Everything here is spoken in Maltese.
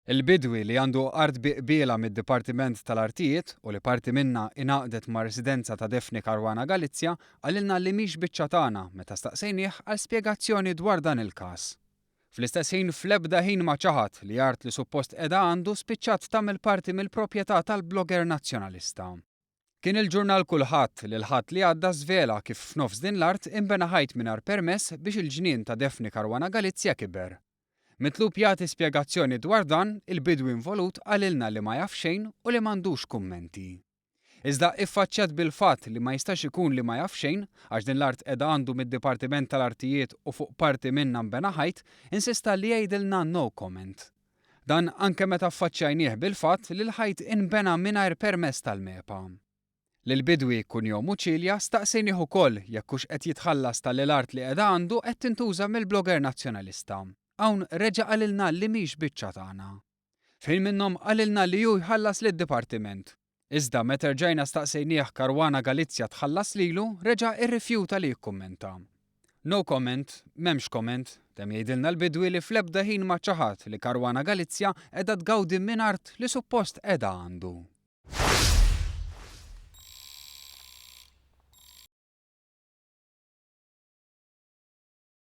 Il-bidwi li għandu art bi qbila mid-Dipartiment tal-Artijiet u li parti minna ingħaqdet ma' residenza ta' Daphne Caruana Galizia għalilna li mhix biċċa tagħna meta staqsejnieh għal spjegazzjoni dwar dan il-każ. Fl-istess ħin fl-ebda ħin ma ċaħat li art li suppost qiegħda għandu spiċċat tagħmel parti mill-proprjetà tal-blogger Nazzjonalista. Kien il-ġurnal Kullħadd li l-ħadd li għadda żvela kif f'nofs din l-art inbena ħajt mingħajr permess biex il-ġnien ta' Daphne Caruana Galizia kiber. Mitlub jagħti spjegazzjoni dwar dan, il-bidwi involut għalilna li ma jaf xejn u li m'għandux kummenti. Iżda iffaċċjat bil-fatt li ma jistax ikun li ma jaf xejn għax din l-art qiegħda għandu mid-Dipartiment tal-Artijiet u fuq parti minnha inbena ħajt, insista li jgħidilna no comment. Dan anke meta affaċċjajnieh bil-fatt li l-ħajt inbena mingħajr permess tal-mepa. Lill-bidwi Kunjomu Ċilja staqsejnieh ukoll jekk hux qed jitħallas tal-art li qiegħda għandu qed tintuża mill-blogger Nazzjonalista. Hawn reġa' qalilna li mhix biċċa tagħna. Fejn minnhom qalilna li hu jħallas lid-dipartiment. Iżda meta rġajna staqsejnieh Caruana Galizia tħallas lilu, reġa' irrifjuta li jikkummenta. No comment, m'hemmx comment, temm jgħidilna l-bidwi li fl-ebda ħin ma ċaħat li Caruana Galizia qiegħda tgawdi minn art li suppost qiegħda għandu.